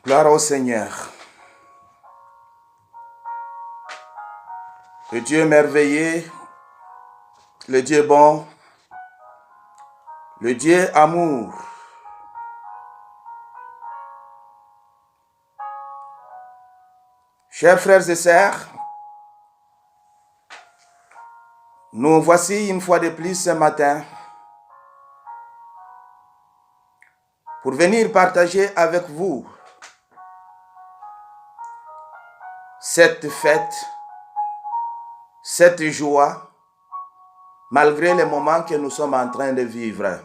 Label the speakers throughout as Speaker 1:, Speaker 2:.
Speaker 1: Gloire au Seigneur. Le Dieu merveilleux, le Dieu bon, le Dieu amour. Chers frères et sœurs, nous voici une fois de plus ce matin pour venir partager avec vous cette fête, cette joie, malgré les moments que nous sommes en train de vivre.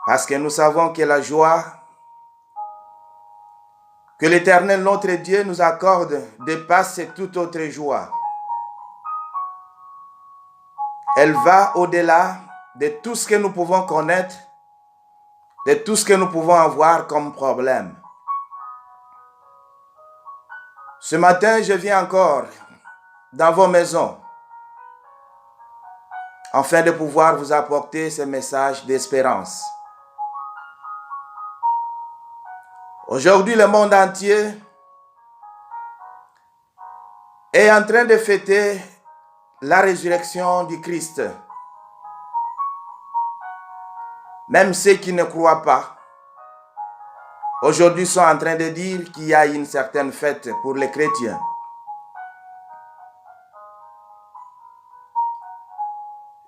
Speaker 1: Parce que nous savons que la joie que l'Éternel notre Dieu nous accorde dépasse toute autre joie. Elle va au-delà de tout ce que nous pouvons connaître, de tout ce que nous pouvons avoir comme problème. Ce matin, je viens encore dans vos maisons afin de pouvoir vous apporter ce message d'espérance. Aujourd'hui, le monde entier est en train de fêter la résurrection du Christ. Même ceux qui ne croient pas, aujourd'hui sont en train de dire qu'il y a une certaine fête pour les chrétiens.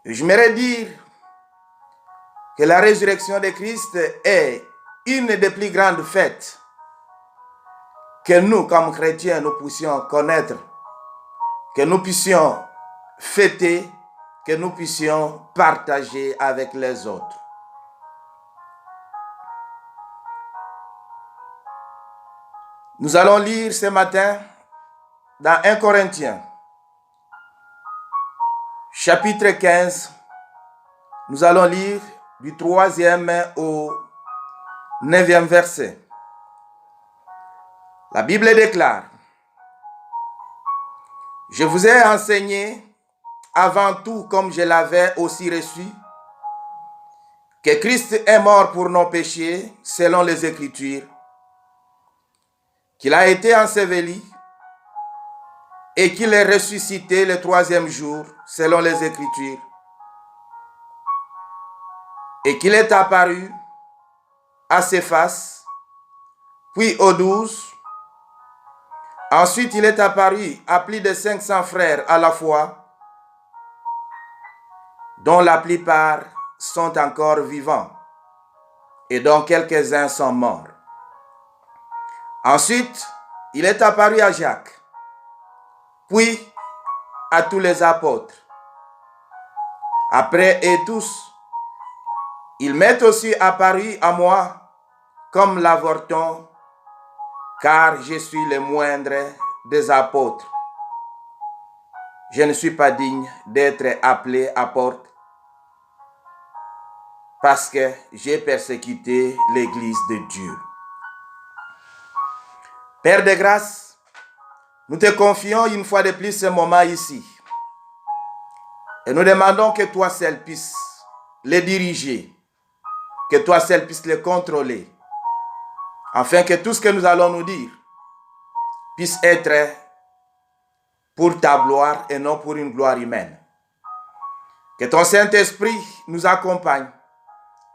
Speaker 1: J'aimerais dire que la résurrection de Christ est une des plus grandes fêtes que nous, comme chrétiens, nous puissions connaître, que nous puissions fêter, que nous puissions partager avec les autres. Nous allons lire ce matin dans 1 Corinthiens, chapitre 15. Nous allons lire du 3e au 9e verset. La Bible déclare: « Je vous ai enseigné avant tout, comme je l'avais aussi reçu, que Christ est mort pour nos péchés selon les Écritures, qu'il a été enseveli et qu'il est ressuscité le 3e jour selon les Écritures, et qu'il est apparu à Céphas, puis aux 12. Ensuite, il est apparu à plus de 500 frères à la fois, dont la plupart sont encore vivants et dont quelques-uns sont morts. Ensuite, il est apparu à Jacques, puis à tous les apôtres. Après eux tous, il m'est aussi apparu à moi comme l'avorton, car je suis le moindre des apôtres. Je ne suis pas digne d'être appelé apôtre parce que j'ai persécuté l'Église de Dieu. Père de grâce, nous te confions une fois de plus ce moment ici. Et nous demandons que toi seul puisses les diriger, que toi seul puisses les contrôler, afin que tout ce que nous allons nous dire puisse être pour ta gloire et non pour une gloire humaine. Que ton Saint-Esprit nous accompagne,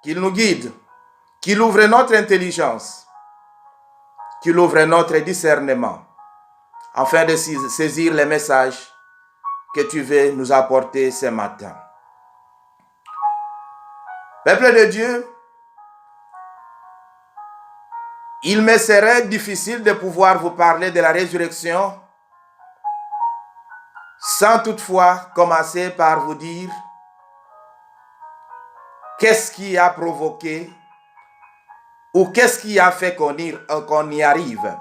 Speaker 1: qu'il nous guide, qu'il ouvre notre intelligence, qu'il ouvre notre discernement, afin de saisir les messages que tu veux nous apporter ce matin. Peuple de Dieu, il me serait difficile de pouvoir vous parler de la résurrection sans toutefois commencer par vous dire qu'est-ce qui a provoqué ou qu'est-ce qui a fait qu'on y arrive.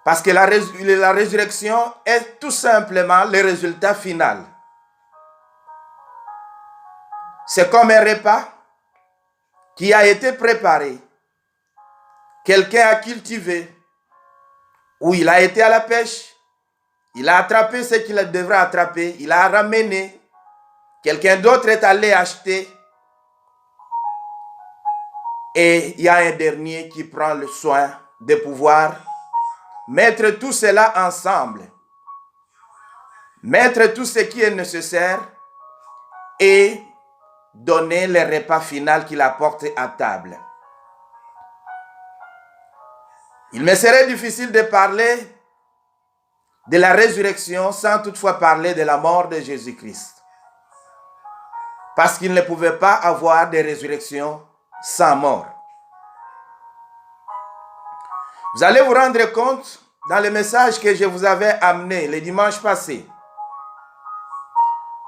Speaker 1: Parce que la résurrection est tout simplement le résultat final. C'est comme un repas qui a été préparé. Quelqu'un a cultivé, ou il a été à la pêche, il a attrapé ce qu'il devrait attraper, il a ramené, quelqu'un d'autre est allé acheter, Et il y a un dernier qui prend le soin de pouvoir mettre tout cela ensemble, mettre tout ce qui est nécessaire et donner le repas final qu'il apporte à table. Il me serait difficile de parler de la résurrection sans toutefois parler de la mort de Jésus-Christ. Parce qu'il ne pouvait pas avoir de résurrection sans mort. Vous allez vous rendre compte dans le message que je vous avais amené le dimanche passé.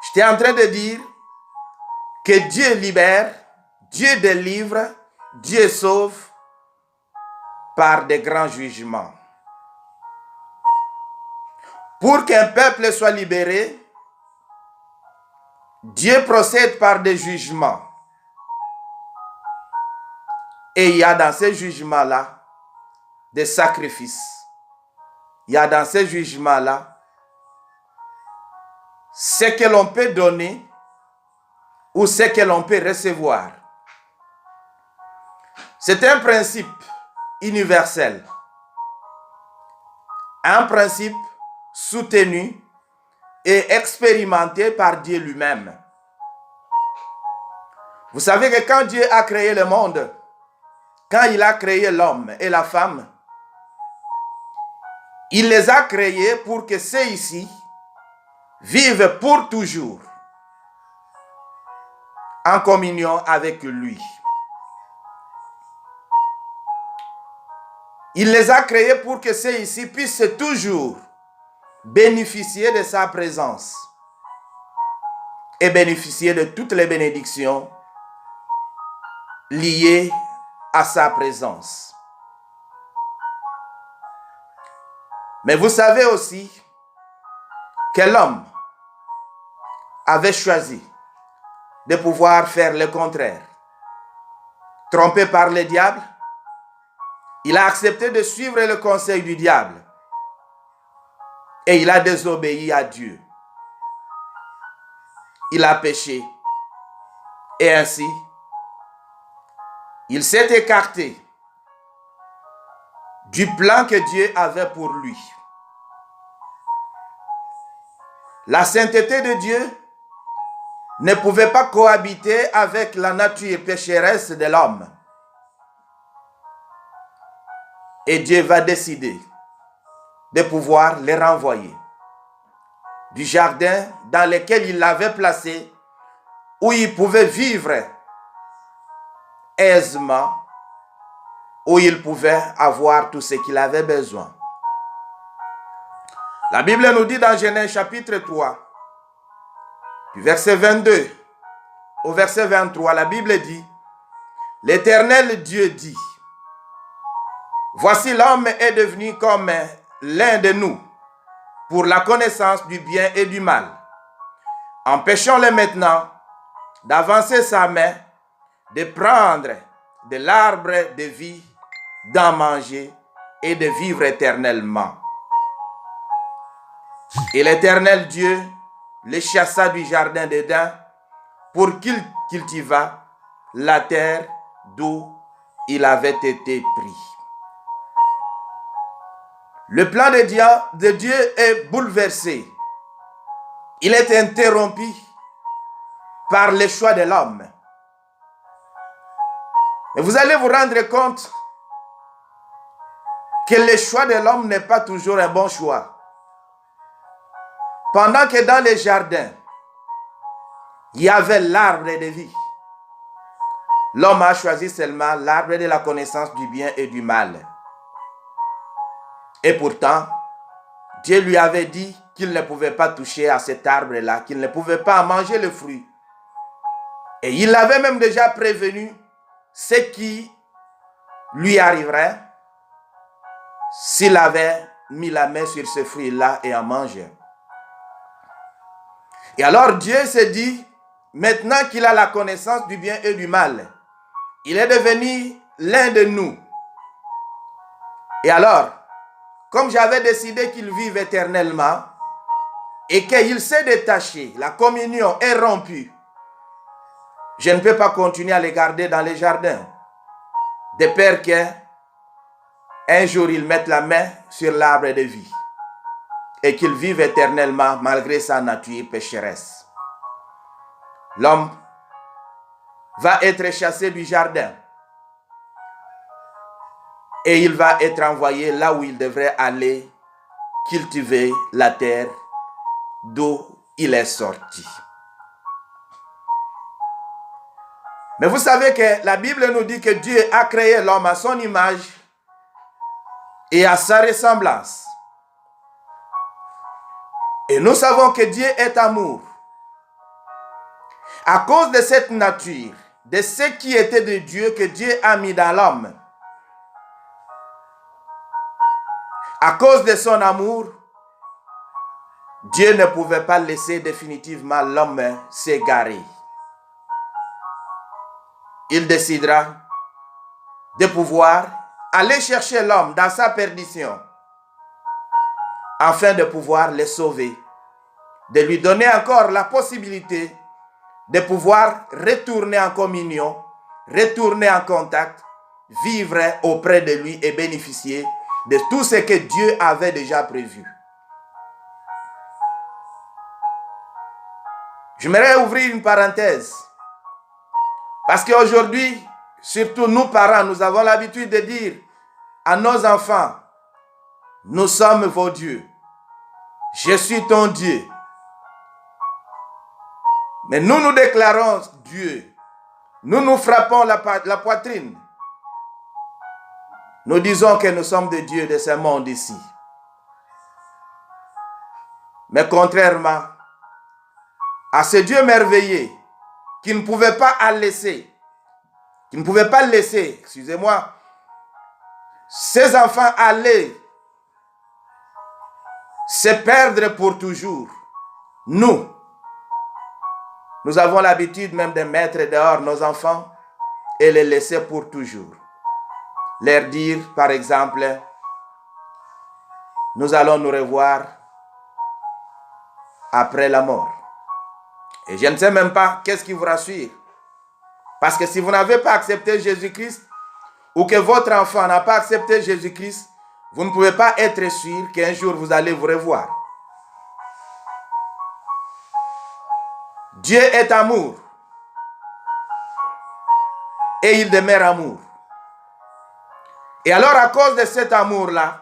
Speaker 1: J'étais en train de dire que Dieu libère, Dieu délivre, Dieu sauve par des grands jugements. Pour qu'un peuple soit libéré, Dieu procède par des jugements. Et il y a dans ces jugements-là des sacrifices. Il y a dans ces jugements-là ce que l'on peut donner ou ce que l'on peut recevoir. C'est un principe universel. Un principe soutenu et expérimenté par Dieu lui-même. Vous savez que quand Dieu a créé le monde, quand il a créé l'homme et la femme, il les a créés pour que ceux-ci vivent pour toujours en communion avec lui. Il les a créés pour que ceux-ci puissent toujours bénéficier de sa présence et bénéficier de toutes les bénédictions liées à sa présence. Mais vous savez aussi que l'homme avait choisi de pouvoir faire le contraire. Trompé par le diable, il a accepté de suivre le conseil du diable et il a désobéi à Dieu. Il a péché et ainsi, il s'est écarté du plan que Dieu avait pour lui. La sainteté de Dieu ne pouvait pas cohabiter avec la nature pécheresse de l'homme. Et Dieu va décider de pouvoir les renvoyer du jardin dans lequel il l'avait placé, où ils pouvaient vivre aisément, où ils pouvaient avoir tout ce qu'il avait besoin. La Bible nous dit dans Genèse chapitre 3, du verset 22 au verset 23, la Bible dit, l'Éternel Dieu dit, voici l'homme est devenu comme l'un de nous pour la connaissance du bien et du mal. Empêchons-le maintenant d'avancer sa main, de prendre de l'arbre de vie, d'en manger et de vivre éternellement. Et l'Éternel Dieu le chassa du jardin d'Éden pour qu'il cultivât la terre d'où il avait été pris. Le plan de Dieu est bouleversé. Il est interrompu par le choix de l'homme. Et vous allez vous rendre compte que le choix de l'homme n'est pas toujours un bon choix. Pendant que dans les jardins, il y avait l'arbre de vie, l'homme a choisi seulement l'arbre de la connaissance du bien et du mal. Et pourtant, Dieu lui avait dit qu'il ne pouvait pas toucher à cet arbre-là, qu'il ne pouvait pas manger le fruit. Et il avait même déjà prévenu ce qui lui arriverait s'il avait mis la main sur ce fruit-là et en mangeait. Et alors Dieu s'est dit, maintenant qu'il a la connaissance du bien et du mal, il est devenu l'un de nous. Et alors, comme j'avais décidé qu'il vive éternellement et qu'il s'est détaché, la communion est rompue, je ne peux pas continuer à les garder dans les jardins. de peur qu'un jour ils mettent la main sur l'arbre de vie et qu'ils vivent éternellement malgré sa nature pécheresse. L'homme va être chassé du jardin et il va être envoyé là où il devrait aller cultiver la terre d'où il est sorti. Mais vous savez que la Bible nous dit que Dieu a créé l'homme à son image et à sa ressemblance. Et nous savons que Dieu est amour. À cause de cette nature, de ce qui était de Dieu que Dieu a mis dans l'homme, à cause de son amour, Dieu ne pouvait pas laisser définitivement l'homme s'égarer. Il décidera de pouvoir aller chercher l'homme dans sa perdition afin de pouvoir le sauver, de lui donner encore la possibilité de pouvoir retourner en communion, retourner en contact, vivre auprès de lui et bénéficier de tout ce que Dieu avait déjà prévu. J'aimerais ouvrir une parenthèse. Parce qu'aujourd'hui, surtout nous parents, nous avons l'habitude de dire à nos enfants, nous sommes vos dieux. Je suis ton Dieu. Mais nous nous déclarons Dieu. Nous nous frappons la poitrine. Nous disons que nous sommes des dieux de ce monde ici. Mais contrairement à ce Dieu merveilleux qui ne pouvait pas laisser, excusez-moi, ses enfants allaient se perdre pour toujours. Nous avons l'habitude même de mettre dehors nos enfants et les laisser pour toujours. Leur dire, par exemple, nous allons nous revoir après la mort. Et je ne sais même pas qu'est-ce qui vous rassure. Parce que si vous n'avez pas accepté Jésus-Christ, ou que votre enfant n'a pas accepté Jésus-Christ, vous ne pouvez pas être sûr qu'un jour vous allez vous revoir. Dieu est amour. Et il demeure amour. Et alors à cause de cet amour-là,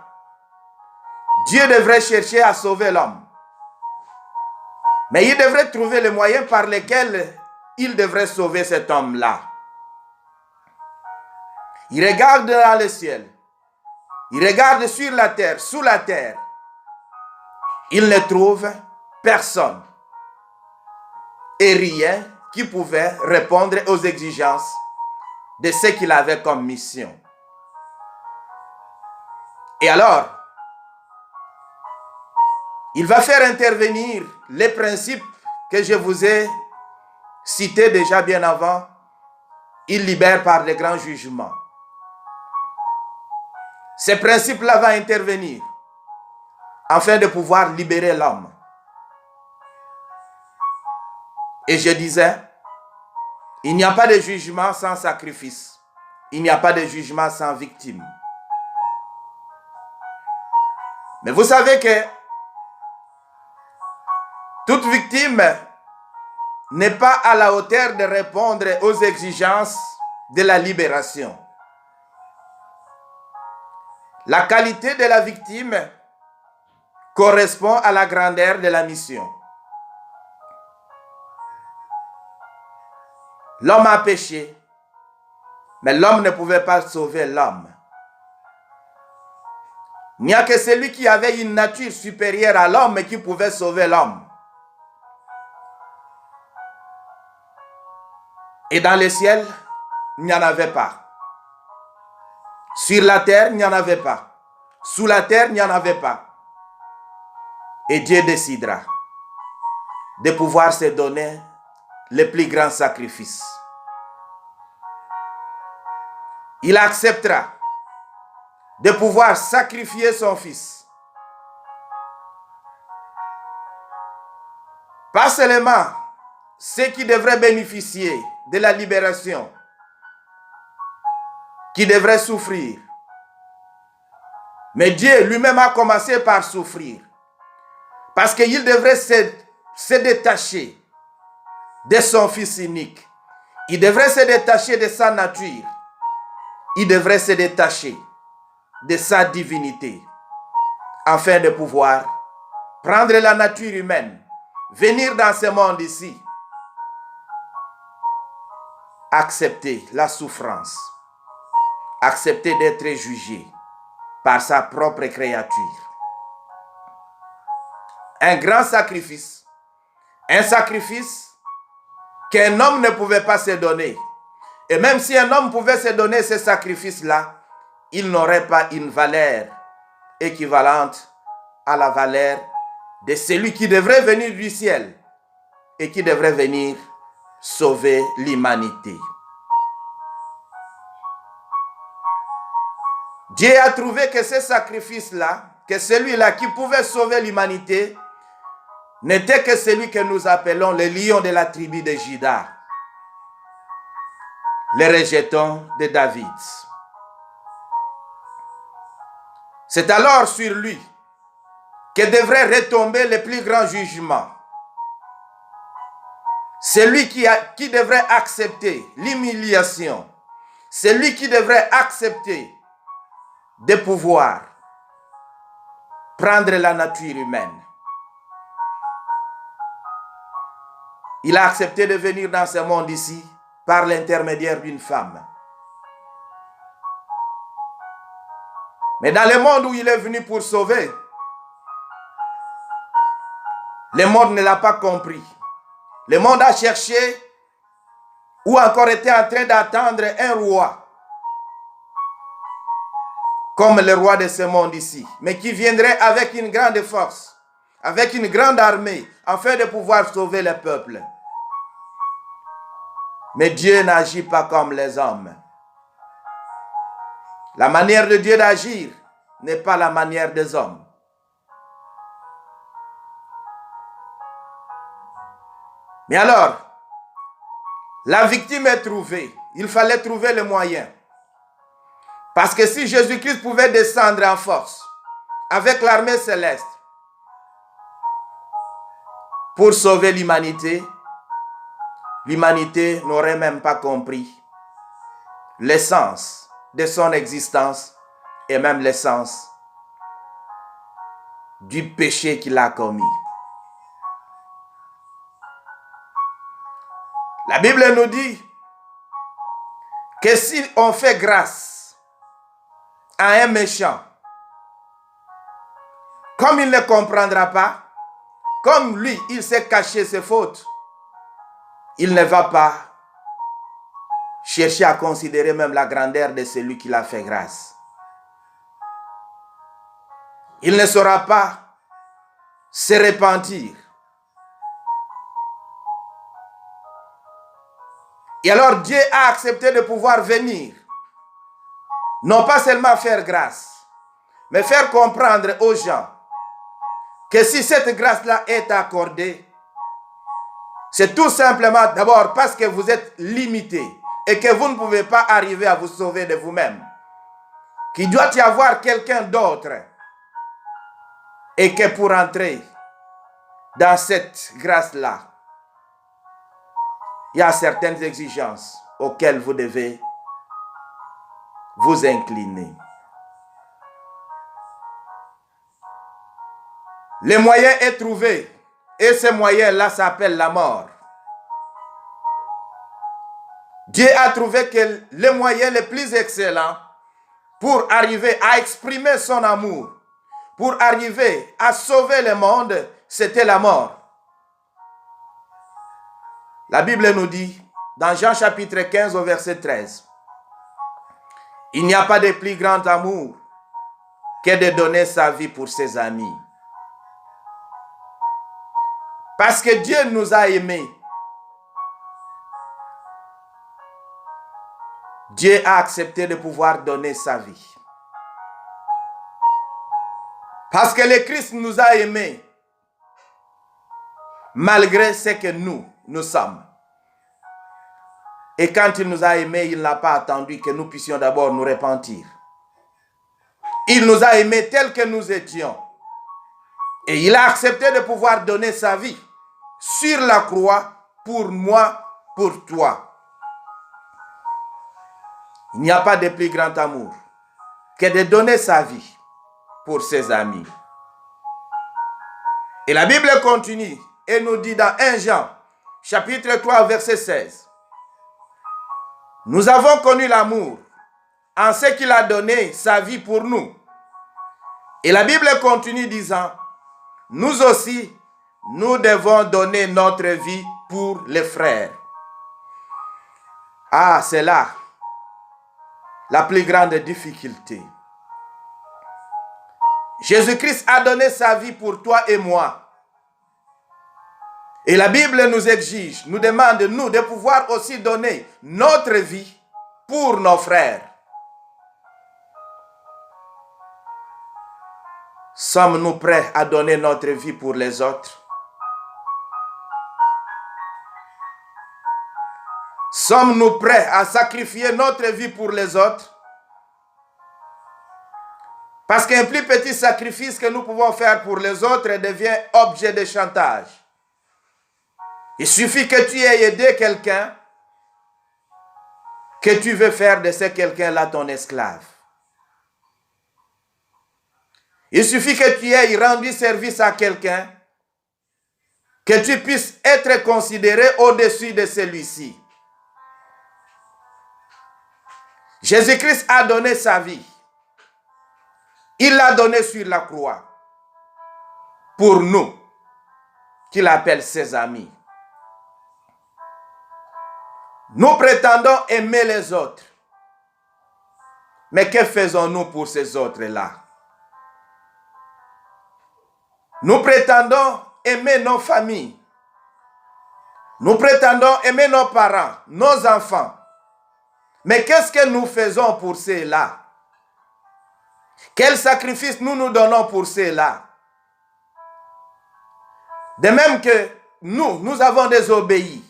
Speaker 1: Dieu devrait chercher à sauver l'homme. Mais il devrait trouver les moyens par lesquels il devrait sauver cet homme-là. Il regarde dans le ciel. Il regarde sur la terre, sous la terre. Il ne trouve personne et rien qui pouvait répondre aux exigences de ce qu'il avait comme mission. Et alors, il va faire intervenir les principes que je vous ai cités déjà bien avant. Il libère par les grands jugements. Ces principes-là vont intervenir afin de pouvoir libérer l'homme. Et je disais, il n'y a pas de jugement sans sacrifice. Il n'y a pas de jugement sans victime. Mais vous savez que toute victime n'est pas à la hauteur de répondre aux exigences de la libération. La qualité de la victime correspond à la grandeur de la mission. L'homme a péché, mais l'homme ne pouvait pas sauver l'homme. Il n'y a que celui qui avait une nature supérieure à l'homme qui pouvait sauver l'homme. Et dans le ciel, il n'y en avait pas. Sur la terre, il n'y en avait pas. Sous la terre, il n'y en avait pas. Et Dieu décidera de pouvoir se donner le plus grand sacrifice. Il acceptera de pouvoir sacrifier son fils. Pas seulement ceux qui devraient bénéficier de la libération, qui devrait souffrir. Mais Dieu lui-même a commencé par souffrir. Parce qu'il devrait se détacher de son Fils unique. Il devrait se détacher de sa nature. Il devrait se détacher de sa divinité afin de pouvoir prendre la nature humaine, venir dans ce monde ici, accepter la souffrance, accepter d'être jugé par sa propre créature. Un grand sacrifice, un sacrifice qu'un homme ne pouvait pas se donner. Et même si un homme pouvait se donner ce sacrifice-là, il n'aurait pas une valeur équivalente à la valeur de celui qui devrait venir du ciel et qui devrait venir sauver l'humanité. Dieu a trouvé que ce sacrifice-là, que celui-là qui pouvait sauver l'humanité, n'était que celui que nous appelons le lion de la tribu de Juda, le rejeton de David. C'est alors sur lui que devrait retomber le plus grand jugement. Celui qui devrait accepter l'humiliation, celui qui devrait accepter de pouvoir prendre la nature humaine. Il a accepté de venir dans ce monde ici par l'intermédiaire d'une femme. Mais dans le monde où il est venu pour sauver, le monde ne l'a pas compris. Le monde a cherché ou encore était en train d'attendre un roi, comme le roi de ce monde ici, mais qui viendrait avec une grande force, avec une grande armée, afin de pouvoir sauver le peuple. Mais Dieu n'agit pas comme les hommes. La manière de Dieu d'agir n'est pas la manière des hommes. Mais alors, la victime est trouvée. Il fallait trouver le moyen. Parce que si Jésus-Christ pouvait descendre en force avec l'armée céleste pour sauver l'humanité, l'humanité n'aurait même pas compris l'essence de son existence et même l'essence du péché qu'il a commis. La Bible nous dit que si on fait grâce à un méchant, comme il ne comprendra pas, comme lui, il sait cacher ses fautes, il ne va pas chercher à considérer même la grandeur de celui qui l'a fait grâce. Il ne saura pas se repentir. Et alors Dieu a accepté de pouvoir venir, non pas seulement faire grâce, mais faire comprendre aux gens que si cette grâce-là est accordée, c'est tout simplement d'abord parce que vous êtes limité et que vous ne pouvez pas arriver à vous sauver de vous-même. Qu'il doit y avoir quelqu'un d'autre et que pour entrer dans cette grâce-là, il y a certaines exigences auxquelles vous devez vous incliner. Le moyen est trouvé et ce moyen-là s'appelle la mort. Dieu a trouvé que le moyen le plus excellent pour arriver à exprimer son amour, pour arriver à sauver le monde, c'était la mort. La Bible nous dit, dans Jean chapitre 15 au verset 13, « Il n'y a pas de plus grand amour que de donner sa vie pour ses amis. » Parce que Dieu nous a aimés. Dieu a accepté de pouvoir donner sa vie. Parce que le Christ nous a aimés, malgré ce que nous sommes. Et quand il nous a aimés, il n'a pas attendu que nous puissions d'abord nous repentir. Il nous a aimés tels que nous étions. Et il a accepté de pouvoir donner sa vie sur la croix pour moi, pour toi. Il n'y a pas de plus grand amour que de donner sa vie pour ses amis. Et la Bible continue et nous dit dans 1 Jean, chapitre 3, verset 16. Nous avons connu l'amour en ce qu'il a donné sa vie pour nous. Et la Bible continue disant, nous aussi, nous devons donner notre vie pour les frères. Ah, c'est là la plus grande difficulté. Jésus-Christ a donné sa vie pour toi et moi. Et la Bible nous exige, nous demande, nous, de pouvoir aussi donner notre vie pour nos frères. Sommes-nous prêts à donner notre vie pour les autres? Sommes-nous prêts à sacrifier notre vie pour les autres? Parce qu'un plus petit sacrifice que nous pouvons faire pour les autres devient objet de chantage. Il suffit que tu aies aidé quelqu'un, que tu veux faire de ce quelqu'un-là ton esclave. Il suffit que tu aies rendu service à quelqu'un, que tu puisses être considéré au-dessus de celui-ci. Jésus-Christ a donné sa vie. Il l'a donné sur la croix pour nous, qu'il appelle ses amis. Nous prétendons aimer les autres. Mais que faisons-nous pour ces autres-là? Nous prétendons aimer nos familles. Nous prétendons aimer nos parents, nos enfants. Mais qu'est-ce que nous faisons pour ceux-là? Quel sacrifice nous donnons pour ceux-là? De même que nous avons désobéi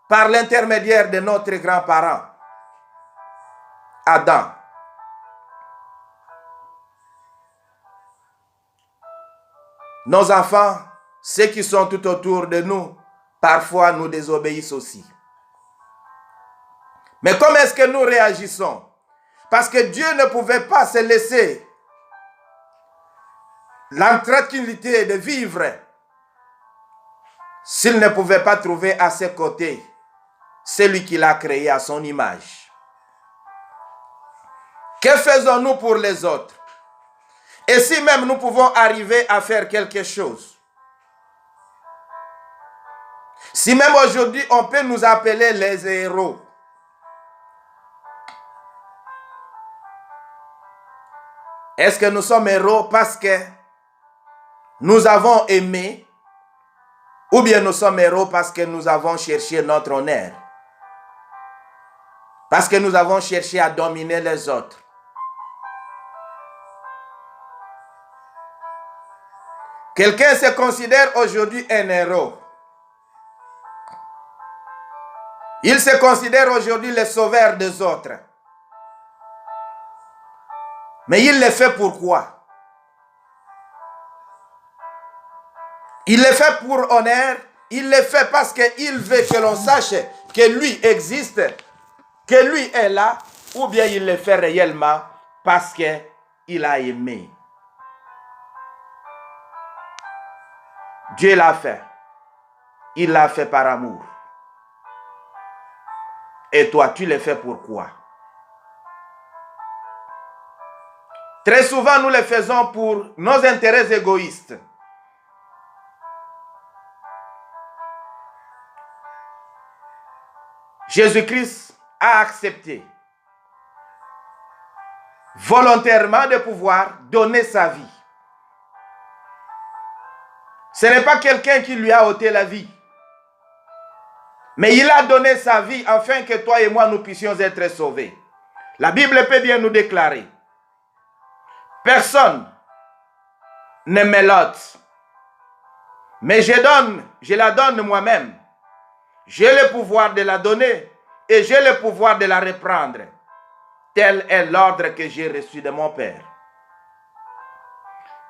Speaker 1: par l'intermédiaire de notre grand-parent, Adam. Nos enfants, ceux qui sont tout autour de nous, parfois nous désobéissent aussi. Mais comment est-ce que nous réagissons? Parce que Dieu ne pouvait pas se laisser l'intranquillité de vivre s'il ne pouvait pas trouver à ses côtés celui qui l'a créé à son image. Que faisons-nous pour les autres? Et si même nous pouvons arriver à faire quelque chose, si même aujourd'hui on peut nous appeler les héros, est-ce que nous sommes héros parce que nous avons aimé, ou bien nous sommes héros parce que nous avons cherché notre honneur? Parce que nous avons cherché à dominer les autres. Quelqu'un se considère aujourd'hui un héros. Il se considère aujourd'hui le sauveur des autres. Mais il le fait pourquoi? Il le fait pour honneur. Il le fait parce qu'il veut que l'on sache que lui existe, que lui est là, ou bien il le fait réellement parce qu'il a aimé. Dieu l'a fait. Il l'a fait par amour. Et toi, tu le fais pourquoi? Très souvent, nous le faisons pour nos intérêts égoïstes. Jésus-Christ a accepté volontairement de pouvoir donner sa vie. Ce n'est pas quelqu'un qui lui a ôté la vie. Mais il a donné sa vie afin que toi et moi nous puissions être sauvés. La Bible peut bien nous déclarer: personne ne me l'ôte, mais je la donne moi-même. J'ai le pouvoir de la donner et j'ai le pouvoir de la reprendre. Tel est l'ordre que j'ai reçu de mon Père.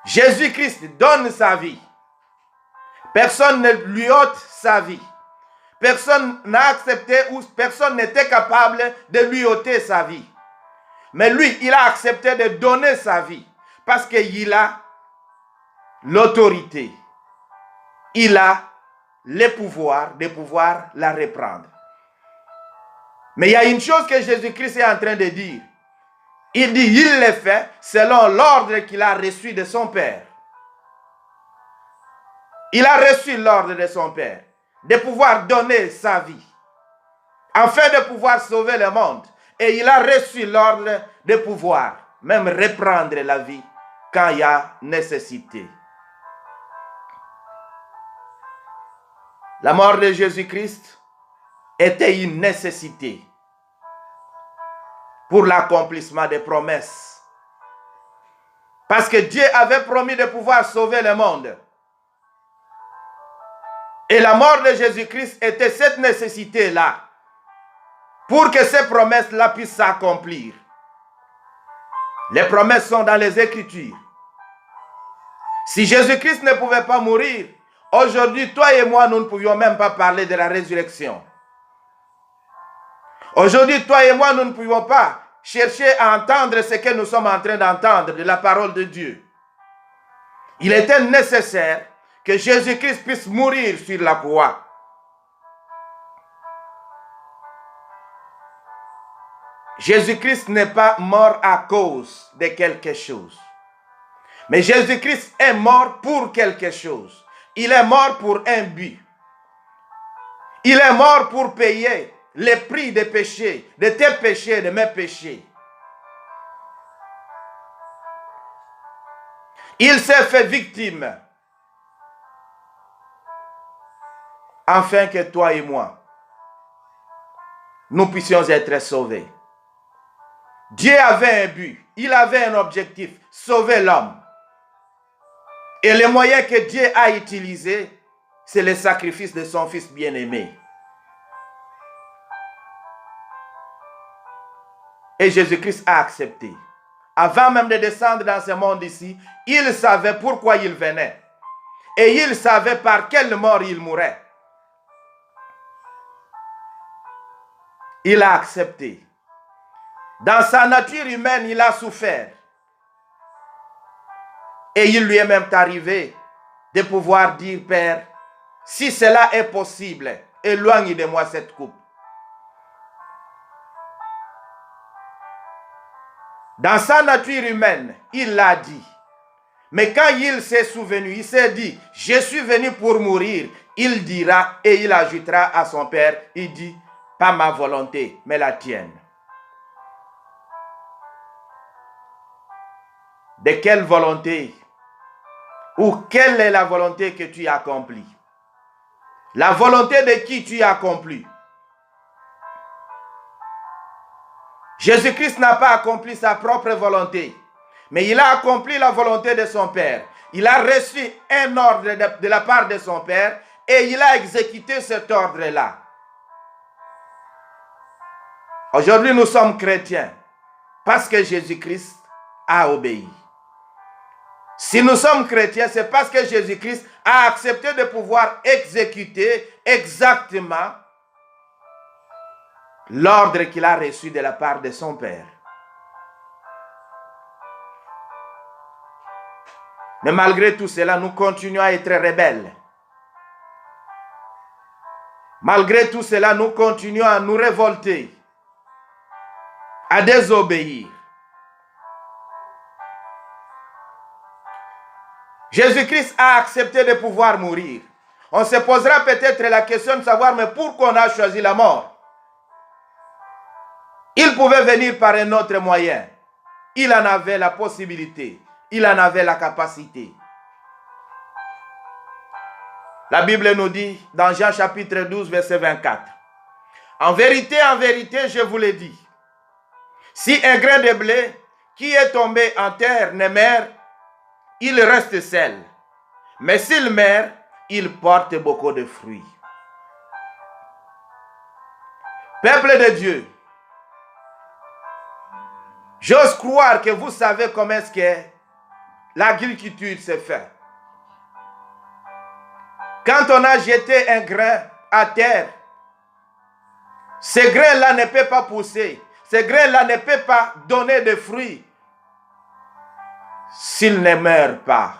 Speaker 1: Jésus-Christ donne sa vie. Personne ne lui ôte sa vie. Personne n'a accepté ou personne n'était capable de lui ôter sa vie. Mais lui, il a accepté de donner sa vie parce qu'il a l'autorité. Il a le pouvoir de pouvoir la reprendre. Mais il y a une chose que Jésus-Christ est en train de dire. Il dit, il le fait selon l'ordre qu'il a reçu de son Père. Il a reçu l'ordre de son Père de pouvoir donner sa vie afin de pouvoir sauver le monde. Et il a reçu l'ordre de pouvoir même reprendre la vie quand il y a nécessité. La mort de Jésus-Christ était une nécessité pour l'accomplissement des promesses. Parce que Dieu avait promis de pouvoir sauver le monde. Et la mort de Jésus-Christ était cette nécessité-là pour que ces promesses-là puissent s'accomplir. Les promesses sont dans les Écritures. Si Jésus-Christ ne pouvait pas mourir, aujourd'hui, toi et moi, nous ne pouvions même pas parler de la résurrection. Aujourd'hui, toi et moi, nous ne pouvons pas chercher à entendre ce que nous sommes en train d'entendre de la parole de Dieu. Il était nécessaire que Jésus-Christ puisse mourir sur la croix. Jésus-Christ n'est pas mort à cause de quelque chose. Mais Jésus-Christ est mort pour quelque chose. Il est mort pour un but. Il est mort pour payer le prix des péchés, de tes péchés, de mes péchés. Il s'est fait victime afin que toi et moi, nous puissions être sauvés. Dieu avait un but, il avait un objectif, sauver l'homme. Et le moyen que Dieu a utilisé, c'est le sacrifice de son Fils bien-aimé. Et Jésus-Christ a accepté. Avant même de descendre dans ce monde ici, il savait pourquoi il venait. Et il savait par quelle mort il mourrait. Il a accepté. Dans sa nature humaine, il a souffert. Et il lui est même arrivé de pouvoir dire, Père, si cela est possible, éloigne de moi cette coupe. Dans sa nature humaine, il l'a dit. Mais quand il s'est souvenu, il s'est dit, je suis venu pour mourir. Il dira et il ajoutera à son Père, il dit, pas ma volonté, mais la tienne. De quelle volonté ou quelle est la volonté que tu as accomplie? La volonté de qui tu as accompli? Jésus-Christ n'a pas accompli sa propre volonté, mais il a accompli la volonté de son Père. Il a reçu un ordre de la part de son Père et il a exécuté cet ordre-là. Aujourd'hui, nous sommes chrétiens parce que Jésus-Christ a obéi. Si nous sommes chrétiens, c'est parce que Jésus-Christ a accepté de pouvoir exécuter exactement l'ordre qu'il a reçu de la part de son Père. Mais malgré tout cela, nous continuons à être rebelles. Malgré tout cela, nous continuons à nous révolter, à désobéir. Jésus-Christ a accepté de pouvoir mourir. On se posera peut-être la question de savoir, mais pourquoi on a choisi la mort? Il pouvait venir par un autre moyen. Il en avait la possibilité. Il en avait la capacité. La Bible nous dit dans Jean chapitre 12, verset 24. En vérité, je vous le dis. Si un grain de blé qui est tombé en terre ne meurt, il reste seul. Mais s'il meurt, il porte beaucoup de fruits. Peuple de Dieu, j'ose croire que vous savez comment est-ce que l'agriculture se fait. Quand on a jeté un grain à terre, ce grain-là ne peut pas pousser. Ce grain-là ne peut pas donner de fruits s'il ne meurt pas.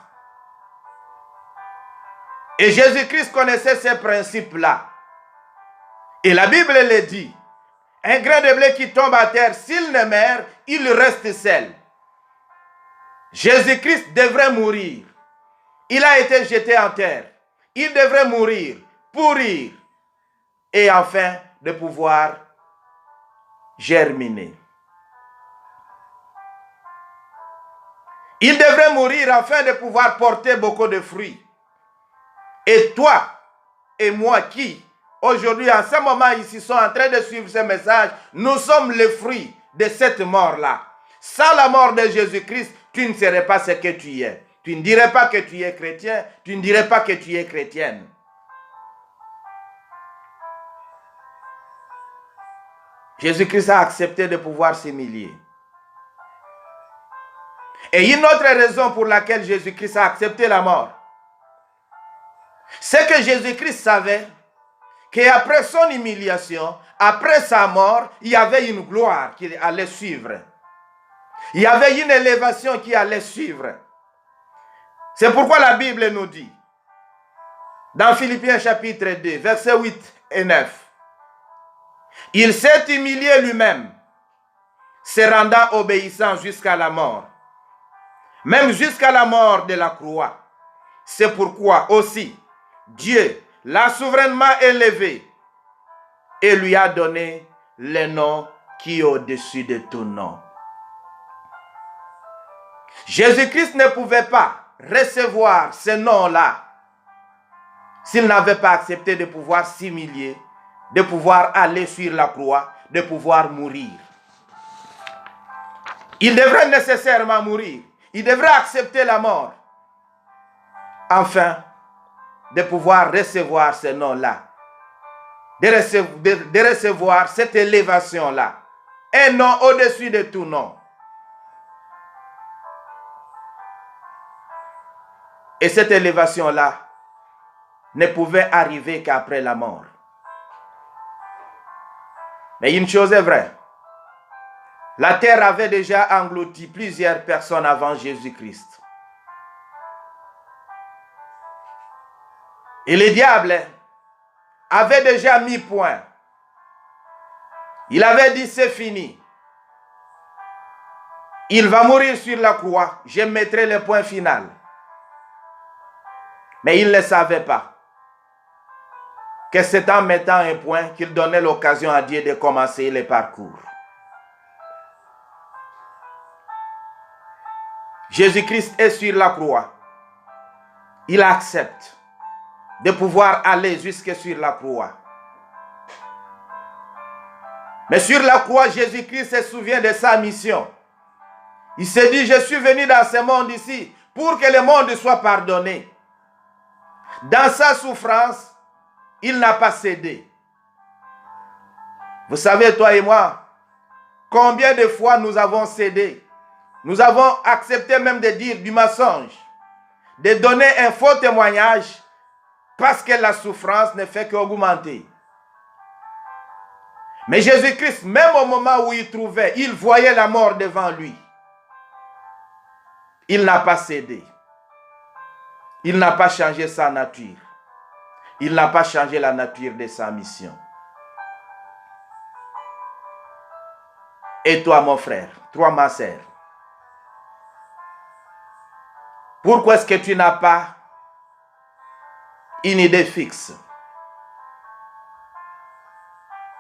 Speaker 1: Et Jésus-Christ connaissait ces principes-là. Et la Bible le dit. Un grain de blé qui tombe à terre, s'il ne meurt, il reste seul. Jésus-Christ devrait mourir. Il a été jeté en terre. Il devrait mourir, pourrir, et enfin de pouvoir germiner. Il devrait mourir afin de pouvoir porter beaucoup de fruits. Et toi et moi qui, aujourd'hui, en ce moment ici, sont en train de suivre ce message, nous sommes les fruits de cette mort-là. Sans la mort de Jésus-Christ, tu ne serais pas ce que tu es. Tu ne dirais pas que tu es chrétien, tu ne dirais pas que tu es chrétienne. Jésus-Christ a accepté de pouvoir s'humilier. Et une autre raison pour laquelle Jésus-Christ a accepté la mort, c'est que Jésus-Christ savait qu'après son humiliation, après sa mort, il y avait une gloire qui allait suivre. Il y avait une élévation qui allait suivre. C'est pourquoi la Bible nous dit, dans Philippiens chapitre 2, versets 8 et 9, il s'est humilié lui-même, se rendant obéissant jusqu'à la mort, même jusqu'à la mort de la croix. C'est pourquoi aussi Dieu l'a souverainement élevé et lui a donné le nom qui est au-dessus de tout nom. Jésus-Christ ne pouvait pas recevoir ce nom-là s'il n'avait pas accepté de pouvoir s'humilier, de pouvoir aller sur la croix, de pouvoir mourir. Il devrait nécessairement mourir. Il devrait accepter la mort afin de pouvoir recevoir ce nom-là, de recevoir cette élévation-là, un nom au-dessus de tout nom. Et cette élévation-là ne pouvait arriver qu'après la mort. Mais une chose est vraie. La terre avait déjà englouti plusieurs personnes avant Jésus-Christ. Et le diable avait déjà mis point. Il avait dit c'est fini. Il va mourir sur la croix. Je mettrai le point final. Mais il ne savait pas que c'est en mettant un point qu'il donnait l'occasion à Dieu de commencer le parcours. Jésus-Christ est sur la croix. Il accepte de pouvoir aller jusque sur la croix. Mais sur la croix, Jésus-Christ se souvient de sa mission. Il se dit, je suis venu dans ce monde ici pour que le monde soit pardonné. Dans sa souffrance, il n'a pas cédé. Vous savez, toi et moi, combien de fois nous avons cédé? Nous avons accepté même de dire du mensonge, de donner un faux témoignage parce que la souffrance ne fait qu'augmenter. Mais Jésus-Christ, même au moment où il trouvait, il voyait la mort devant lui. Il n'a pas cédé. Il n'a pas changé sa nature. Il n'a pas changé la nature de sa mission. Et toi, mon frère, toi, ma sœur, pourquoi est-ce que tu n'as pas une idée fixe?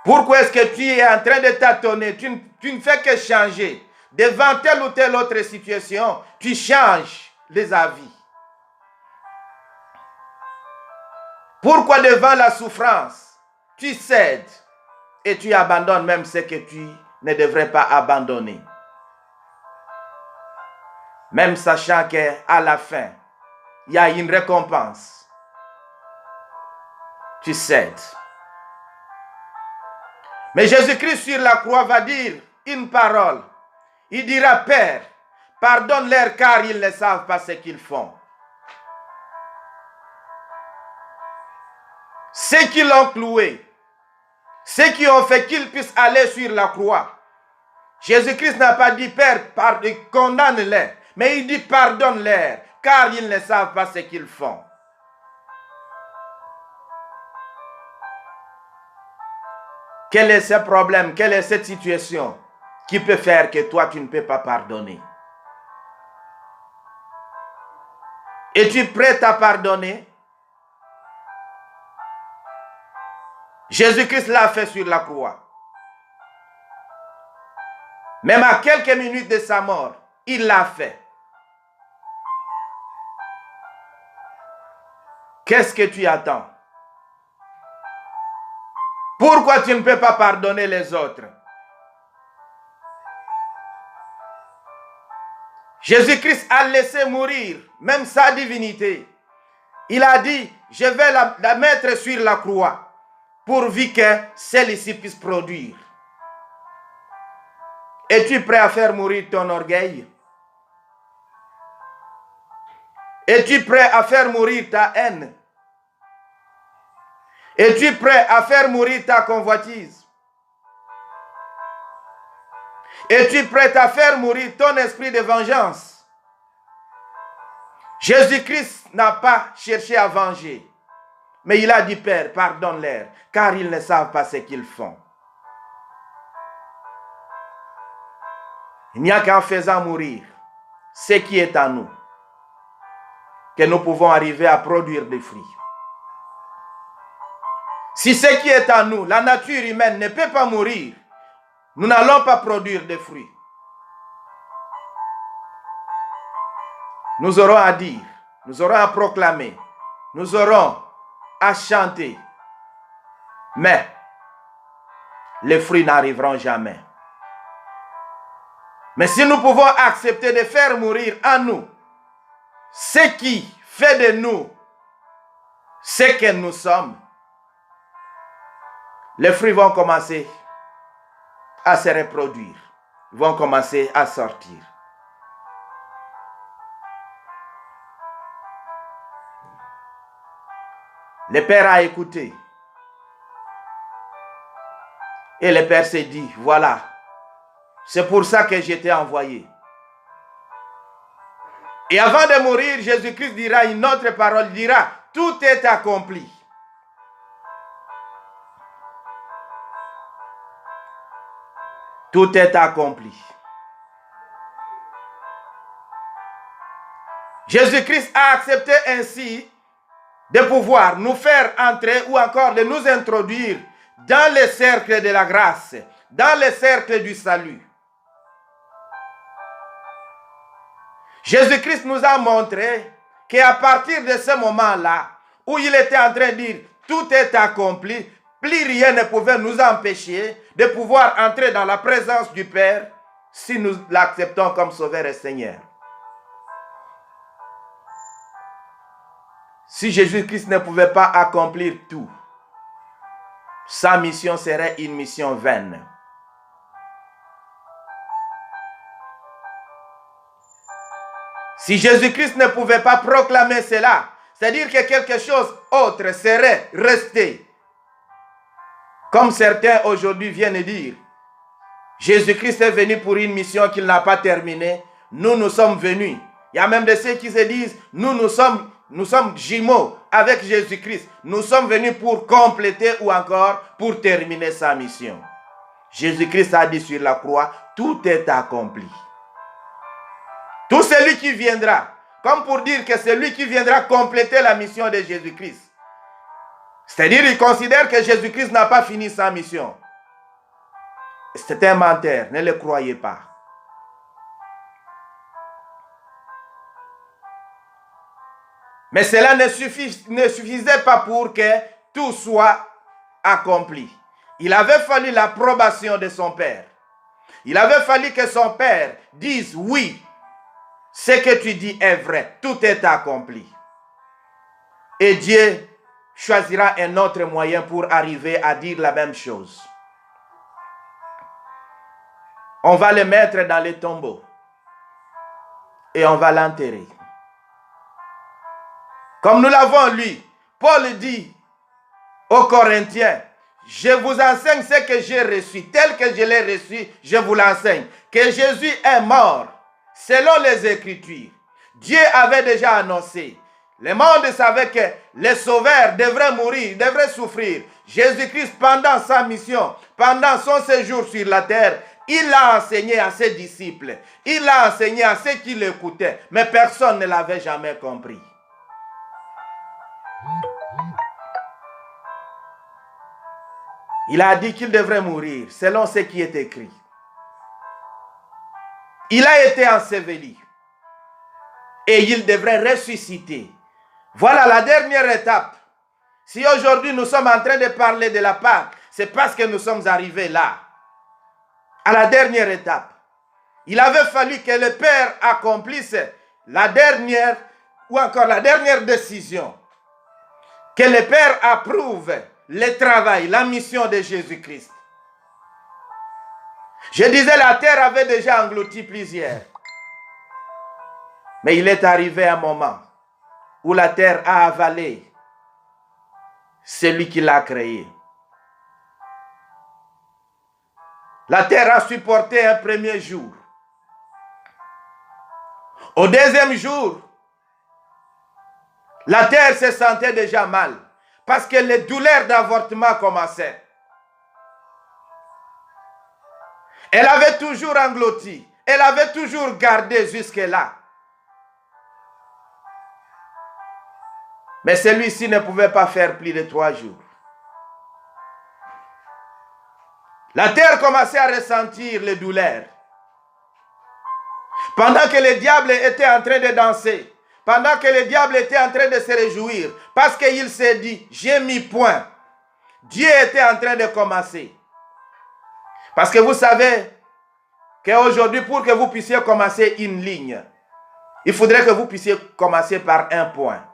Speaker 1: Pourquoi est-ce que tu es en train de tâtonner? Tu ne fais que changer. Devant telle ou telle autre situation, tu changes les avis. Pourquoi devant la souffrance, tu cèdes et tu abandonnes même ce que tu ne devrais pas abandonner? Même sachant qu'à la fin, il y a une récompense. Tu cèdes. Mais Jésus-Christ sur la croix va dire une parole. Il dira, Père, pardonne-leur car ils ne savent pas ce qu'ils font. Ceux qui l'ont cloué, ceux qui ont fait qu'il puisse aller sur la croix. Jésus-Christ n'a pas dit, Père, condamne-les, mais il dit, pardonne-leur, car ils ne savent pas ce qu'ils font. Quel est ce problème, quelle est cette situation qui peut faire que toi, tu ne peux pas pardonner? Es-tu prêt à pardonner? Jésus-Christ l'a fait sur la croix. Même à quelques minutes de sa mort, il l'a fait. Qu'est-ce que tu attends? Pourquoi tu ne peux pas pardonner les autres? Jésus-Christ a laissé mourir même sa divinité. Il a dit, je vais la mettre sur la croix pourvu que celle-ci puisse produire. Es-tu prêt à faire mourir ton orgueil? Es-tu prêt à faire mourir ta haine? Es-tu prêt à faire mourir ta convoitise? Es-tu prêt à faire mourir ton esprit de vengeance? Jésus-Christ n'a pas cherché à venger, mais il a dit, Père, pardonne-leur, car ils ne savent pas ce qu'ils font. Il n'y a qu'en faisant mourir ce qui est en nous que nous pouvons arriver à produire des fruits. Si ce qui est en nous, la nature humaine, ne peut pas mourir, nous n'allons pas produire de fruits. Nous aurons à dire, nous aurons à proclamer, nous aurons à chanter, mais les fruits n'arriveront jamais. Mais si nous pouvons accepter de faire mourir en nous ce qui fait de nous ce que nous sommes, les fruits vont commencer à se reproduire, vont commencer à sortir. Le Père a écouté. Et le Père s'est dit, voilà, c'est pour ça que je t'ai envoyé. Et avant de mourir, Jésus-Christ dira une autre parole, il dira, tout est accompli. Tout est accompli. Jésus-Christ a accepté ainsi de pouvoir nous faire entrer ou encore de nous introduire dans le cercle de la grâce, dans le cercle du salut. Jésus-Christ nous a montré qu'à partir de ce moment-là, où il était en train de dire tout est accompli, plus rien ne pouvait nous empêcher de pouvoir entrer dans la présence du Père si nous l'acceptons comme Sauveur et Seigneur. Si Jésus-Christ ne pouvait pas accomplir tout, sa mission serait une mission vaine. Si Jésus-Christ ne pouvait pas proclamer cela, c'est-à-dire que quelque chose autre serait resté. Comme certains aujourd'hui viennent dire, Jésus-Christ est venu pour une mission qu'il n'a pas terminée, nous sommes venus. Il y a même de ceux qui se disent, nous sommes jumeaux avec Jésus-Christ. Nous sommes venus pour compléter ou encore pour terminer sa mission. Jésus-Christ a dit sur la croix, tout est accompli. Tout celui qui viendra, comme pour dire que c'est lui qui viendra compléter la mission de Jésus-Christ. C'est-à-dire, il considère que Jésus-Christ n'a pas fini sa mission. C'est un menteur, ne le croyez pas. Mais cela ne suffisait pas pour que tout soit accompli. Il avait fallu l'approbation de son Père. Il avait fallu que son Père dise oui, ce que tu dis est vrai, tout est accompli. Et Dieu choisira un autre moyen pour arriver à dire la même chose. On va le mettre dans les tombeaux et on va l'enterrer. Comme nous l'avons lu, Paul dit aux Corinthiens, je vous enseigne ce que j'ai reçu, tel que je l'ai reçu, je vous l'enseigne. Que Jésus est mort, selon les Écritures. Dieu avait déjà annoncé. Le monde savait que les sauveurs devraient mourir, devraient souffrir. Jésus-Christ, pendant sa mission, pendant son séjour sur la terre, il a enseigné à ses disciples. Il a enseigné à ceux qui l'écoutaient. Mais personne ne l'avait jamais compris. Il a dit qu'il devrait mourir selon ce qui est écrit. Il a été enseveli. Et il devrait ressusciter. Voilà la dernière étape. Si aujourd'hui nous sommes en train de parler de la Pâque, c'est parce que nous sommes arrivés là. À la dernière étape. Il avait fallu que le Père accomplisse la dernière, ou encore la dernière décision. Que le Père approuve le travail, la mission de Jésus-Christ. Je disais, la terre avait déjà englouti plusieurs. Mais il est arrivé un moment où la terre a avalé celui qui l'a créé. La terre a supporté un premier jour. Au deuxième jour, la terre se sentait déjà mal parce que les douleurs d'avortement commençaient. Elle avait toujours englouti, elle avait toujours gardé jusque-là. Mais celui-ci ne pouvait pas faire plus de 3 jours. La terre commençait à ressentir les douleurs. Pendant que le diable était en train de danser, pendant que le diable était en train de se réjouir, parce qu'il s'est dit, j'ai mis point. Dieu était en train de commencer. Parce que vous savez qu'aujourd'hui, pour que vous puissiez commencer une ligne, il faudrait que vous puissiez commencer par un point.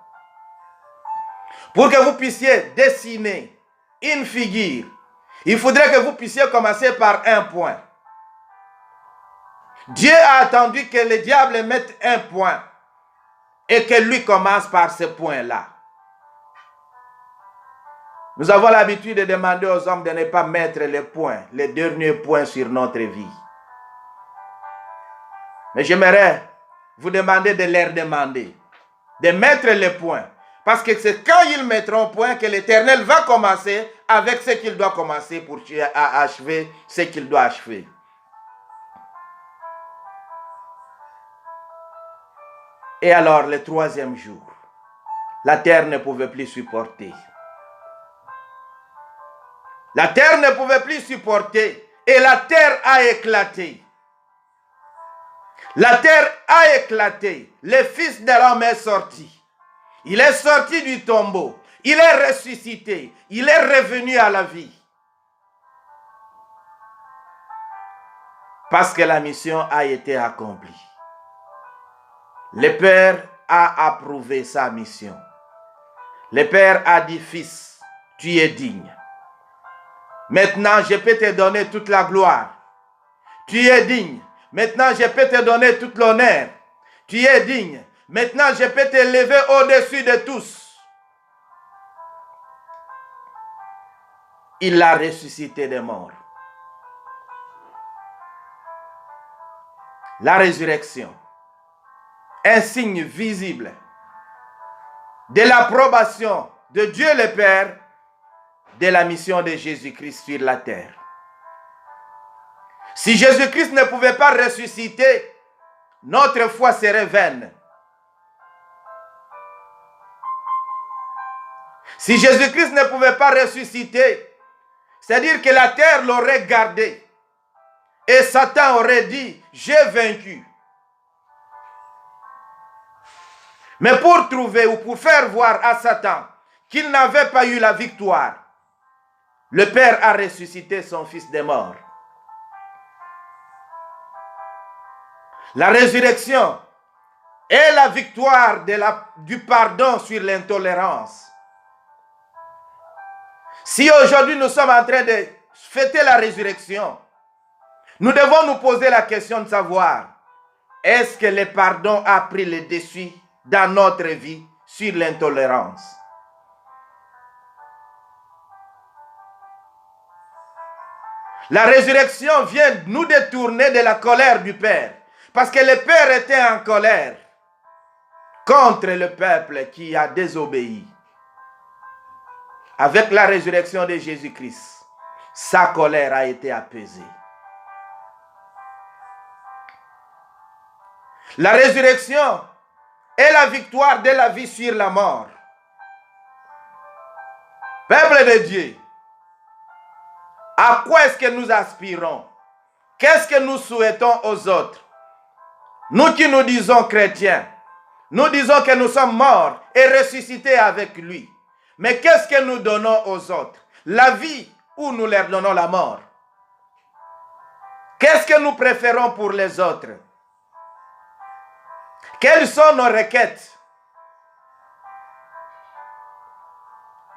Speaker 1: Pour que vous puissiez dessiner une figure, il faudrait que vous puissiez commencer par un point. Dieu a attendu que le diable mette un point et que lui commence par ce point-là. Nous avons l'habitude de demander aux hommes de ne pas mettre les points, les derniers points sur notre vie. Mais j'aimerais vous demander de leur demander, de mettre les points. Parce que c'est quand ils mettront point que l'Éternel va commencer avec ce qu'il doit commencer pour achever ce qu'il doit achever. Et alors, le 3e jour, la terre ne pouvait plus supporter. La terre ne pouvait plus supporter et la terre a éclaté. La terre a éclaté. Le Fils de l'homme est sorti. Il est sorti du tombeau. Il est ressuscité. Il est revenu à la vie. Parce que la mission a été accomplie. Le Père a approuvé sa mission. Le Père a dit, Fils, tu es digne. Maintenant, je peux te donner toute la gloire. Tu es digne. Maintenant, je peux te donner tout l'honneur. Tu es digne. Maintenant, je peux te lever au-dessus de tous. Il l'a ressuscité des morts. La résurrection, un signe visible de l'approbation de Dieu le Père de la mission de Jésus-Christ sur la terre. Si Jésus-Christ ne pouvait pas ressusciter, notre foi serait vaine. Si Jésus-Christ ne pouvait pas ressusciter, c'est-à-dire que la terre l'aurait gardé. Et Satan aurait dit, j'ai vaincu. Mais pour trouver ou pour faire voir à Satan qu'il n'avait pas eu la victoire, le Père a ressuscité son Fils des morts. La résurrection est la victoire du pardon sur l'intolérance. Si aujourd'hui nous sommes en train de fêter la résurrection, Nous devons nous poser la question de savoir, est-ce que le pardon a pris le dessus dans notre vie sur l'intolérance? La résurrection vient nous détourner de la colère du Père. Parce que le Père était en colère contre le peuple qui a désobéi. Avec la résurrection de Jésus-Christ, sa colère a été apaisée. La résurrection est la victoire de la vie sur la mort. Peuple de Dieu, à quoi est-ce que nous aspirons? Qu'est-ce que nous souhaitons aux autres? Nous qui nous disons chrétiens, nous disons que nous sommes morts et ressuscités avec lui. Mais qu'est-ce que nous donnons aux autres? La vie ou nous leur donnons la mort? Qu'est-ce que nous préférons pour les autres? Quelles sont nos requêtes?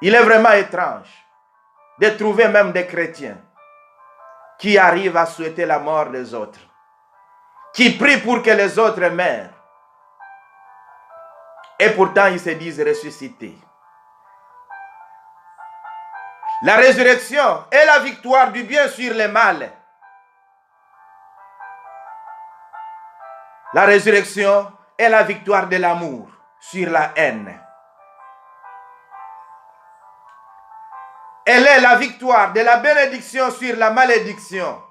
Speaker 1: Il est vraiment étrange de trouver même des chrétiens qui arrivent à souhaiter la mort des autres, qui prient pour que les autres meurent. Et pourtant, ils se disent ressuscités. La résurrection est la victoire du bien sur le mal. La résurrection est la victoire de l'amour sur la haine. Elle est la victoire de la bénédiction sur la malédiction.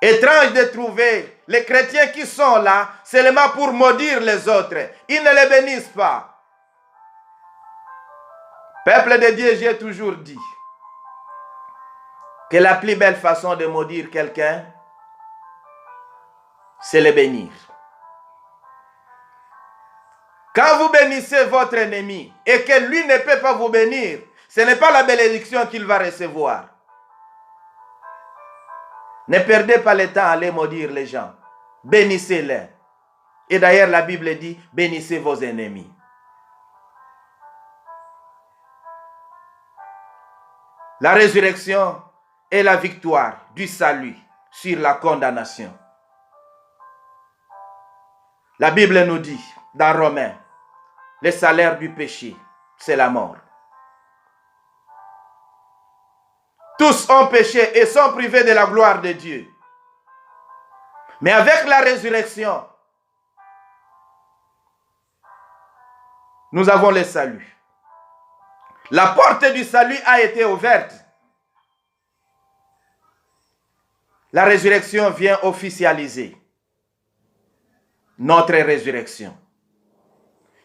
Speaker 1: Étrange de trouver les chrétiens qui sont là seulement pour maudire les autres. Ils ne les bénissent pas. Peuple de Dieu, j'ai toujours dit que la plus belle façon de maudire quelqu'un, c'est le bénir. Quand vous bénissez votre ennemi et que lui ne peut pas vous bénir, ce n'est pas la bénédiction qu'il va recevoir. Ne perdez pas le temps à aller maudire les gens. Bénissez-les. Et d'ailleurs, la Bible dit, bénissez vos ennemis. La résurrection est la victoire du salut sur la condamnation. La Bible nous dit, dans Romains, le salaire du péché, c'est la mort. Tous ont péché et sont privés de la gloire de Dieu. Mais avec la résurrection, nous avons le salut. La porte du salut a été ouverte. La résurrection vient officialiser notre résurrection.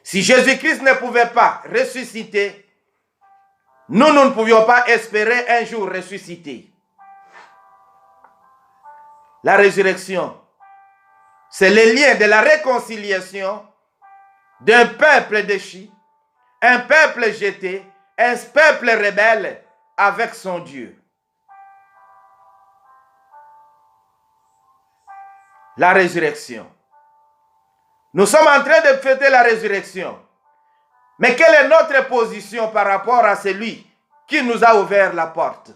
Speaker 1: Si Jésus-Christ ne pouvait pas ressusciter, nous ne pouvions pas espérer un jour ressusciter. La résurrection, c'est le lien de la réconciliation d'un peuple déchu, un peuple jeté, un peuple rebelle avec son Dieu. La résurrection. Nous sommes en train de fêter la résurrection. Mais quelle est notre position par rapport à celui qui nous a ouvert la porte?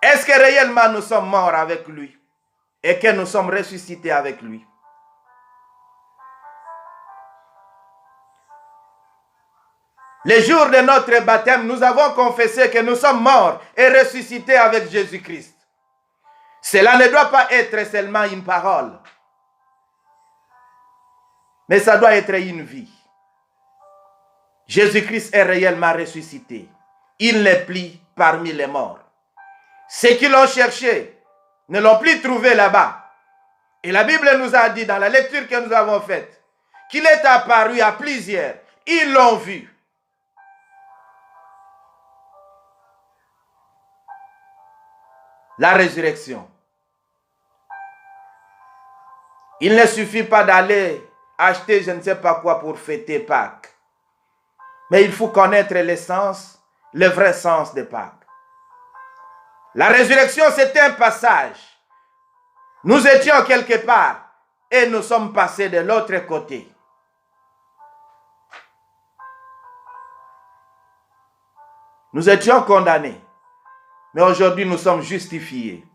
Speaker 1: Est-ce que réellement nous sommes morts avec lui et que nous sommes ressuscités avec lui? Le jour de notre baptême, nous avons confessé que nous sommes morts et ressuscités avec Jésus-Christ. Cela ne doit pas être seulement une parole, mais ça doit être une vie. Jésus-Christ est réellement ressuscité. Il n'est plus parmi les morts. Ceux qui l'ont cherché ne l'ont plus trouvé là-bas. Et la Bible nous a dit dans la lecture que nous avons faite qu'il est apparu à plusieurs. Ils l'ont vu. La résurrection. Il ne suffit pas d'aller acheter je ne sais pas quoi pour fêter Pâques. Mais il faut connaître l'essence, le vrai sens de Pâques. La résurrection, c'est un passage. Nous étions quelque part et nous sommes passés de l'autre côté. Nous étions condamnés, mais aujourd'hui nous sommes justifiés.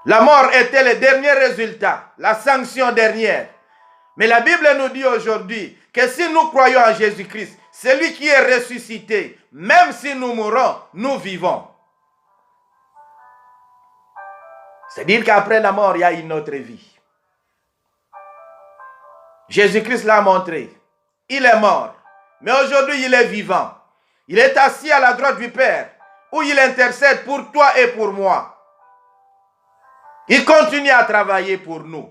Speaker 1: La mort était le dernier résultat, la sanction dernière. Mais la Bible nous dit aujourd'hui que si nous croyons en Jésus-Christ, celui qui est ressuscité, même si nous mourons, nous vivons. C'est-à-dire qu'après la mort, il y a une autre vie. Jésus-Christ l'a montré. Il est mort, mais aujourd'hui il est vivant. Il est assis à la droite du Père, où il intercède pour toi et pour moi. Il continue à travailler pour nous.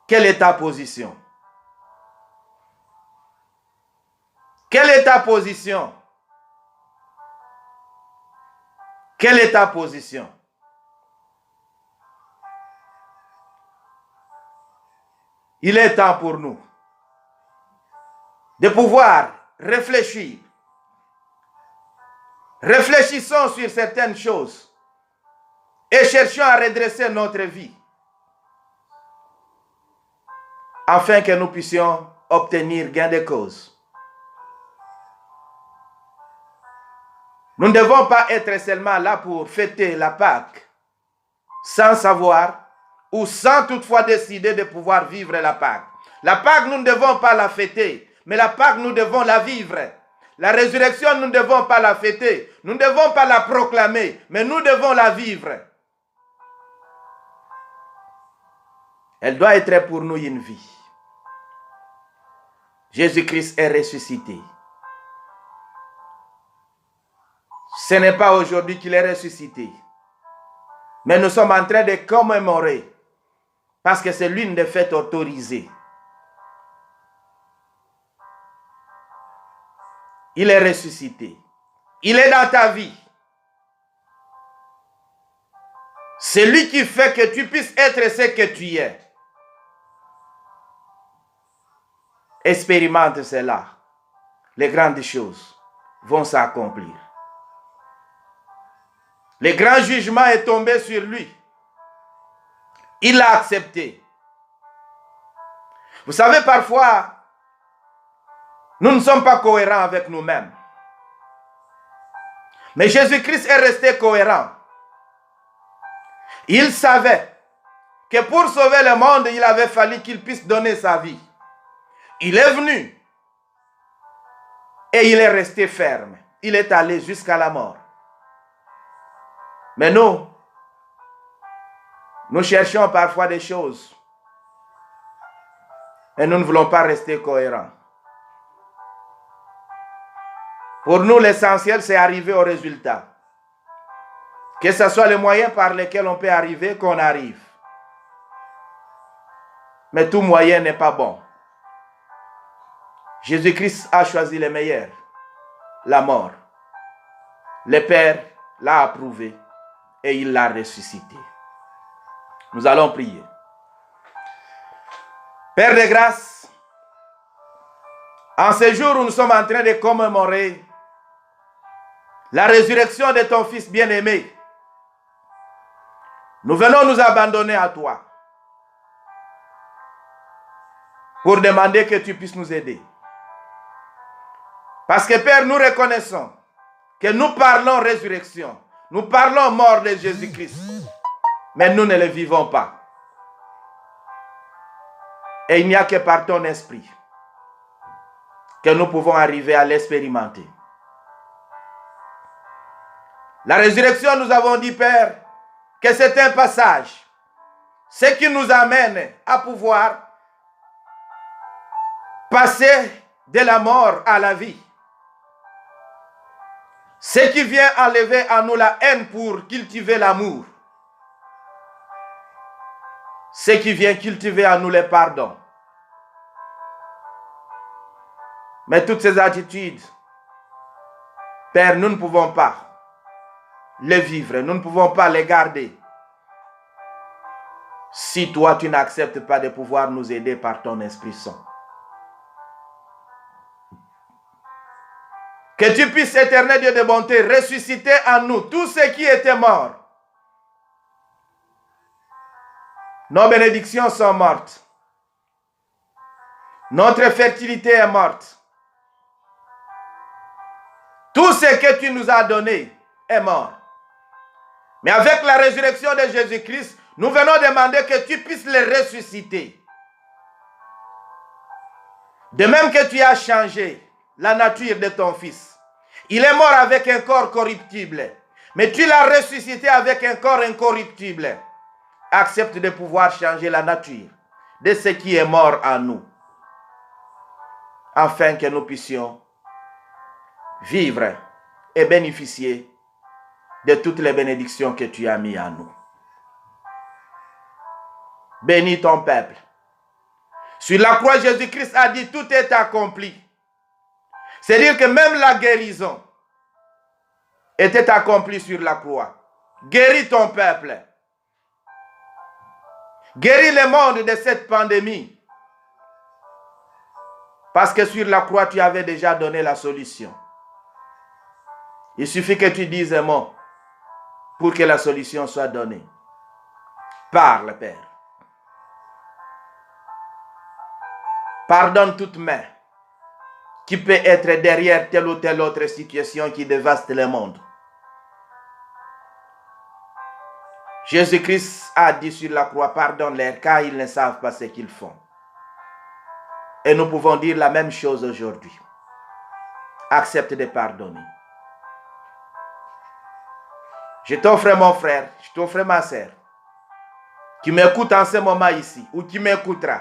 Speaker 1: Quelle est ta position? Quelle est ta position? Quelle est ta position? Il est temps pour nous de pouvoir réfléchir. Réfléchissons sur certaines choses et cherchons à redresser notre vie afin que nous puissions obtenir gain de cause. Nous ne devons pas être seulement là pour fêter la Pâque sans savoir ou sans toutefois décider de pouvoir vivre la Pâque. La Pâque, nous ne devons pas la fêter, mais la Pâque, nous devons la vivre. La résurrection, nous ne devons pas la fêter, nous ne devons pas la proclamer, mais nous devons la vivre. Elle doit être pour nous une vie. Jésus-Christ est ressuscité. Ce n'est pas aujourd'hui qu'il est ressuscité, mais nous sommes en train de commémorer parce que c'est l'une des fêtes autorisées. Il est ressuscité. Il est dans ta vie. C'est lui qui fait que tu puisses être ce que tu es. Expérimente cela. Les grandes choses vont s'accomplir. Le grand jugement est tombé sur lui. Il l'a accepté. Vous savez, parfois, nous ne sommes pas cohérents avec nous-mêmes. Mais Jésus-Christ est resté cohérent. Il savait que pour sauver le monde, il avait fallu qu'il puisse donner sa vie. Il est venu et il est resté ferme. Il est allé jusqu'à la mort. Mais nous cherchons parfois des choses et nous ne voulons pas rester cohérents. Pour nous, l'essentiel, c'est arriver au résultat. Que ce soit les moyens par lesquels on peut arriver, qu'on arrive. Mais tout moyen n'est pas bon. Jésus-Christ a choisi le meilleur, la mort. Le Père l'a approuvé et il l'a ressuscité. Nous allons prier. Père de grâce, en ce jour où nous sommes en train de commémorer la résurrection de ton Fils bien-aimé, nous venons nous abandonner à toi pour demander que tu puisses nous aider. Parce que Père, nous reconnaissons que nous parlons résurrection, nous parlons mort de Jésus-Christ, mais nous ne le vivons pas. Et il n'y a que par ton esprit que nous pouvons arriver à l'expérimenter. La résurrection, nous avons dit, Père, que c'est un passage, ce qui nous amène à pouvoir passer de la mort à la vie. Ce qui vient enlever en nous la haine pour cultiver l'amour. Ce qui vient cultiver en nous le pardon. Mais toutes ces attitudes, Père, nous ne pouvons pas les vivre, nous ne pouvons pas les garder. Si toi, tu n'acceptes pas de pouvoir nous aider par ton Esprit Saint. Que tu puisses, éternel Dieu de bonté, ressusciter en nous tous ceux qui étaient morts. Nos bénédictions sont mortes. Notre fertilité est morte. Tout ce que tu nous as donné est mort. Mais avec la résurrection de Jésus-Christ, nous venons demander que tu puisses les ressusciter. De même que tu as changé la nature de ton Fils. Il est mort avec un corps corruptible, mais tu l'as ressuscité avec un corps incorruptible. Accepte de pouvoir changer la nature de ce qui est mort en nous, afin que nous puissions vivre et bénéficier de toutes les bénédictions que tu as mises en nous. Bénis ton peuple. Sur la croix, Jésus-Christ a dit tout est accompli. C'est-à-dire que même la guérison était accomplie sur la croix. Guéris ton peuple. Guéris le monde de cette pandémie. Parce que sur la croix, tu avais déjà donné la solution. Il suffit que tu dises un mot pour que la solution soit donnée. Parle, Père. Pardonne toute main qui peut être derrière telle ou telle autre situation qui dévaste le monde. Jésus-Christ a dit sur la croix, pardonne-leur car ils ne savent pas ce qu'ils font. Et nous pouvons dire la même chose aujourd'hui. Accepte de pardonner. Je t'offre mon frère, je t'offre ma sœur, qui m'écoute en ce moment ici, ou qui m'écoutera.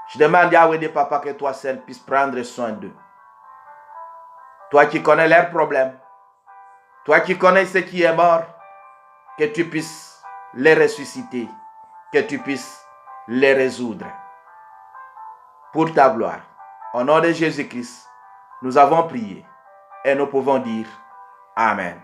Speaker 1: Je demande à Yahweh de Papa que toi seul puisses prendre soin d'eux. Toi qui connais leurs problèmes, toi qui connais ce qui est mort, que tu puisses les ressusciter, que tu puisses les résoudre. Pour ta gloire, au nom de Jésus-Christ, nous avons prié et nous pouvons dire Amen.